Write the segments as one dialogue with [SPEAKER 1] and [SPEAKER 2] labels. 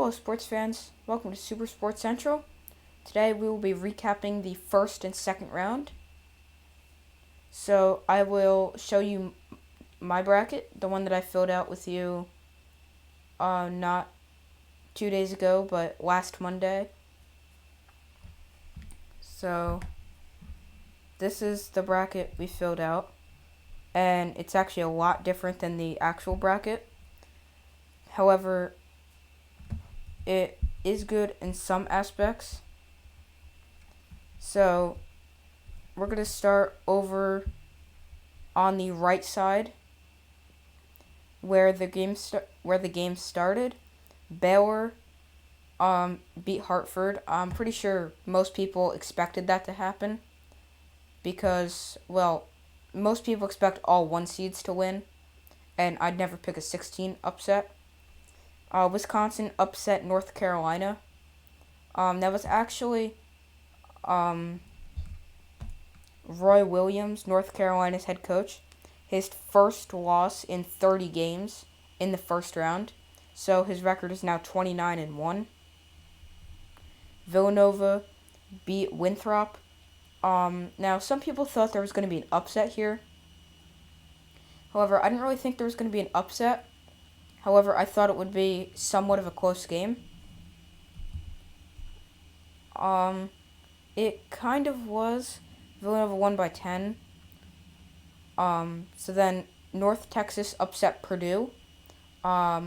[SPEAKER 1] Hello, sports fans. Welcome to Super Sports Central. Today we will be recapping the first and second round. So I will show you my bracket, the one that I filled out with you not 2 days ago, but last Monday. So this is the bracket we filled out, and it's actually a lot different than the actual bracket. However, it is good in some aspects. So we're going to start over on the right side where the game started. Baylor beat Hartford. I'm pretty sure most people expected that to happen because, well, most people expect all 1 seeds to win, and I'd never pick a 16 upset. Wisconsin upset North Carolina. That was actually Roy Williams, North Carolina's head coach, his first loss in 30 games in the first round. So his record is now 29-1. Villanova beat Winthrop. Now, some people thought there was going to be an upset here. However, I didn't really think there was going to be an upset. However, I thought it would be somewhat of a close game. It kind of was. Villanova won by 10. So then North Texas upset Purdue. I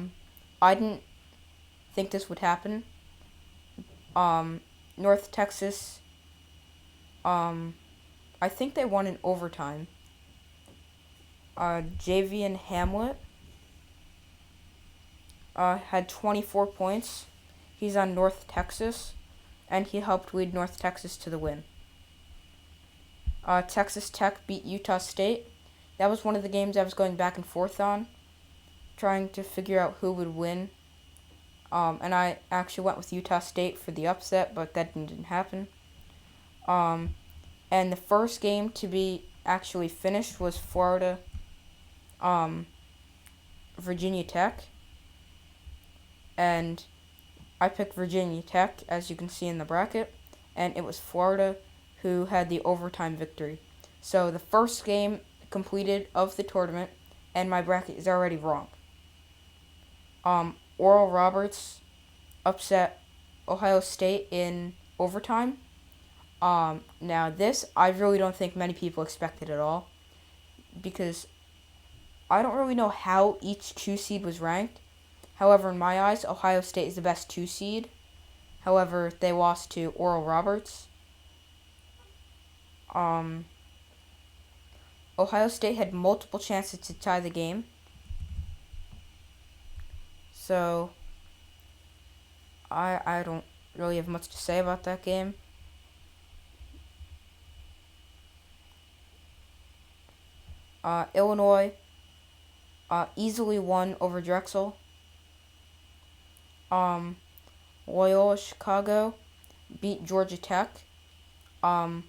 [SPEAKER 1] didn't think this would happen. North Texas, I think they won in overtime. Javian Hamlet had 24 points. He's on North Texas, and he helped lead North Texas to the win. Texas Tech beat Utah State. That was one of the games I was going back and forth on, trying to figure out who would win. And I actually went with Utah State for the upset, but that didn't happen. And the first game to be actually finished was Florida, Virginia Tech. And I picked Virginia Tech, as you can see in the bracket, and it was Florida who had the overtime victory. So the first game completed of the tournament, and my bracket is already wrong. Oral Roberts upset Ohio State in overtime. Now this, I really don't think many people expected at all, because I don't really know how each 2 seed was ranked. However, in my eyes, Ohio State is the best 2 seed. However, they lost to Oral Roberts. Ohio State had multiple chances to tie the game. So, I don't really have much to say about that game. Illinois easily won over Drexel. Loyola Chicago beat Georgia Tech. I'm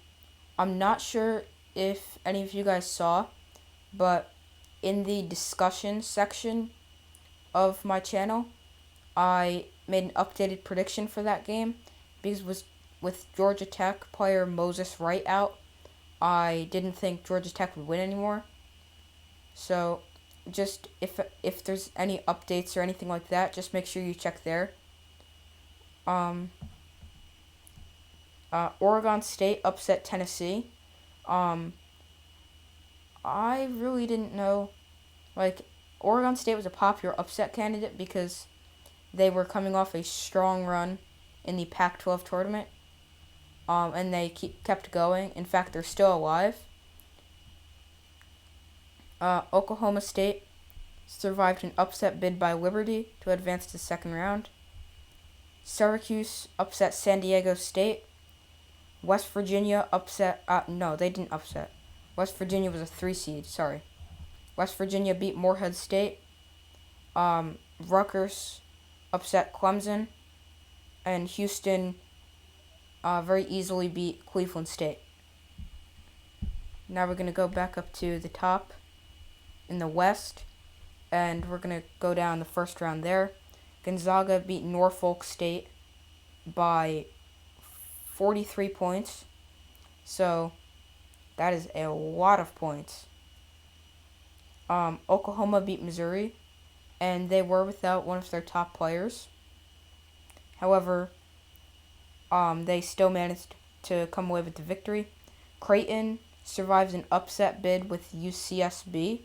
[SPEAKER 1] not sure if any of you guys saw, but in the discussion section of my channel, I made an updated prediction for that game because with Georgia Tech player Moses Wright out, I didn't think Georgia Tech would win anymore. So just if there's any updates or anything like that, just make sure you check there. Oregon State upset Tennessee. I really didn't know. Oregon State was a popular upset candidate because they were coming off a strong run in the Pac-12 tournament. And they kept going. In fact, they're still alive. Oklahoma State survived an upset bid by Liberty to advance to the second round. Syracuse upset San Diego State. West Virginia upset... no, they didn't upset. West Virginia was a 3 seed, sorry. West Virginia beat Morehead State. Rutgers upset Clemson. And Houston very easily beat Cleveland State. Now we're going to go back up to the top in the West, and we're going to go down the first round there. Gonzaga beat Norfolk State by 43 points. So that is a lot of points. Oklahoma beat Missouri, and they were without one of their top players. However, they still managed to come away with the victory. Creighton survives an upset bid with UCSB.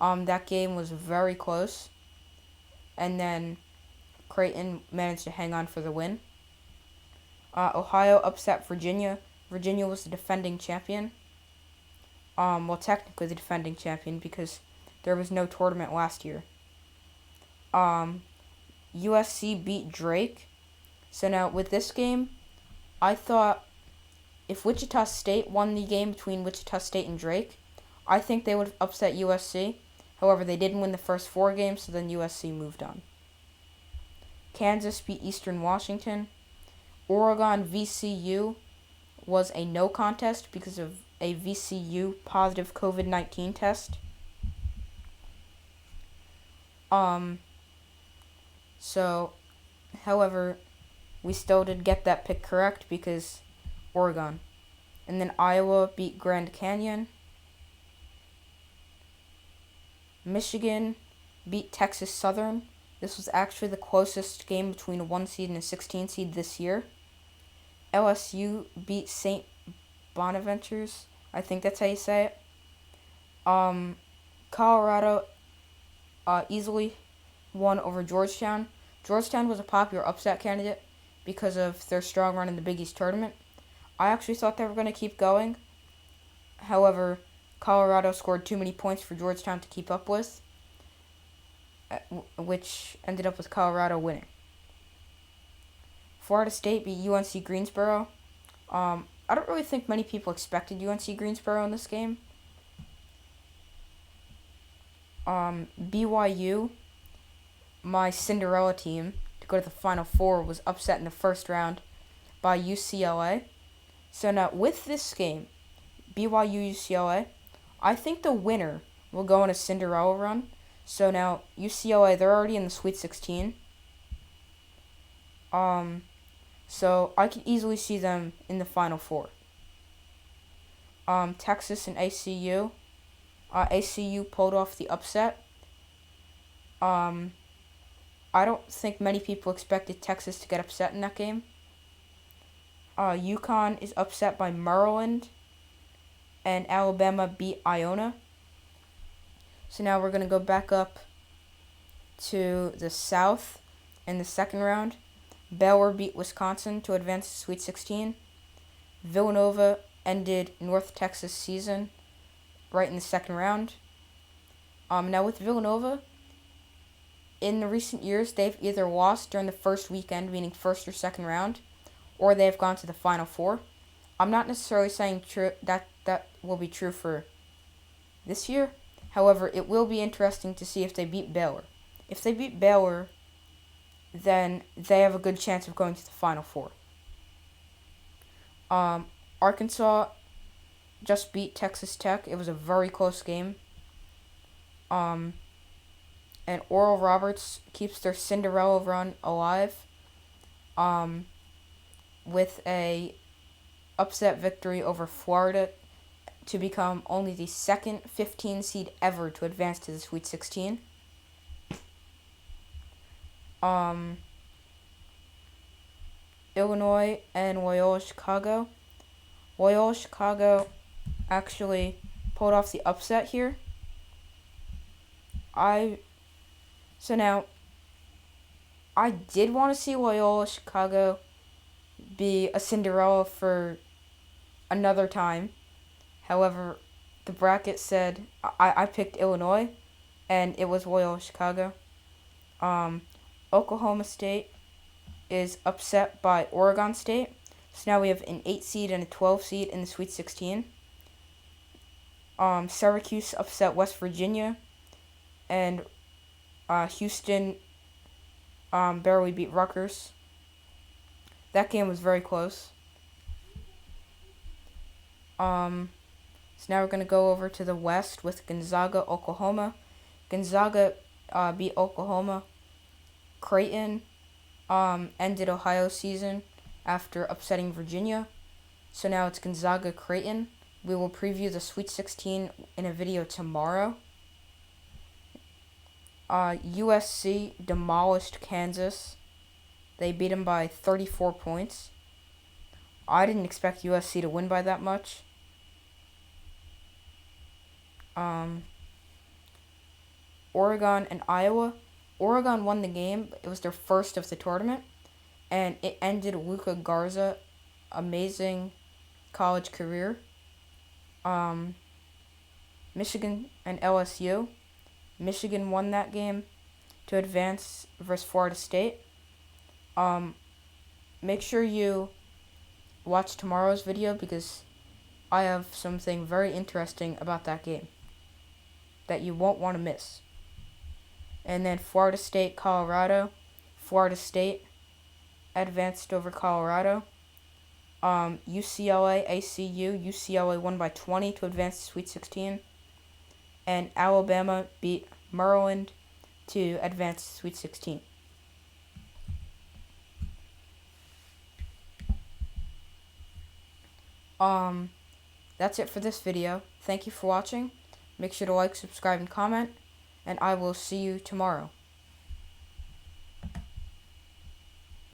[SPEAKER 1] That game was very close, and then Creighton managed to hang on for the win. Ohio upset Virginia. Virginia was the defending champion. Well, technically the defending champion because there was no tournament last year. USC beat Drake. So now with this game, I thought if Wichita State won the game between Wichita State and Drake, I think they would have upset USC. However, they didn't win the first 4 games, so then USC moved on. Kansas beat Eastern Washington. Oregon VCU was a no contest because of a VCU positive COVID-19 test. So, however, we still did get that pick correct because Oregon. And then Iowa beat Grand Canyon. Michigan beat Texas Southern. This was actually the closest game between a 1 seed and a 16 seed this year. LSU beat St. Bonaventures. I think that's how you say it. Colorado easily won over Georgetown. Georgetown was a popular upset candidate because of their strong run in the Big East tournament. I actually thought they were going to keep going. However, Colorado scored too many points for Georgetown to keep up with, which ended up with Colorado winning. Florida State beat UNC Greensboro. I don't really think many people expected UNC Greensboro in this game. BYU, my Cinderella team, to go to the Final Four, was upset in the first round by UCLA. So now, with this game, BYU-UCLA, I think the winner will go on a Cinderella run. So now, UCLA, they're already in the Sweet 16. So I could easily see them in the Final Four. Texas and ACU. ACU pulled off the upset. I don't think many people expected Texas to get upset in that game. UConn is upset by Maryland, and Alabama beat Iona. So now we're going to go back up to the South in the second round. Baylor beat Wisconsin to advance to Sweet 16. Villanova ended North Texas season right in the second round. Now with Villanova, in the recent years, they've either lost during the first weekend, meaning first or second round, or they've gone to the Final Four. I'm not necessarily saying that will be true for this year. However, it will be interesting to see if they beat Baylor. If they beat Baylor, then they have a good chance of going to the Final Four. Arkansas just beat Texas Tech. It was a very close game. And Oral Roberts keeps their Cinderella run alive with a upset victory over Florida to become only the second 15 seed ever to advance to the Sweet 16. Illinois and Loyola Chicago. Loyola Chicago actually pulled off the upset here. So now, I did want to see Loyola Chicago be a Cinderella for another time. However, the bracket said I picked Illinois, and it was Loyola Chicago. Oklahoma State is upset by Oregon State. So now we have an 8 seed and a 12 seed in the Sweet 16. Syracuse upset West Virginia, and Houston barely beat Rutgers. That game was very close. So now we're going to go over to the West with Gonzaga, Oklahoma. Gonzaga beat Oklahoma Creighton ended Ohio's season after upsetting Virginia. So now it's Gonzaga Creighton. We will preview the Sweet 16 in a video tomorrow. USC demolished Kansas. They beat them by 34 points. I didn't expect USC to win by that much. Oregon and Iowa. Oregon won the game. It was their first of the tournament, and it ended Luka Garza's amazing college career. Michigan and LSU. Michigan won that game to advance versus Florida State. Make sure you watch tomorrow's video because I have something very interesting about that game that you won't want to miss. And then Florida State, Colorado. Florida State advanced over Colorado. UCLA, ACU. UCLA won by 20 to advance to Sweet 16. And Alabama beat Maryland to advance to Sweet 16. That's it for this video. Thank you for watching. Make sure to like, subscribe, and comment. And I will see you tomorrow.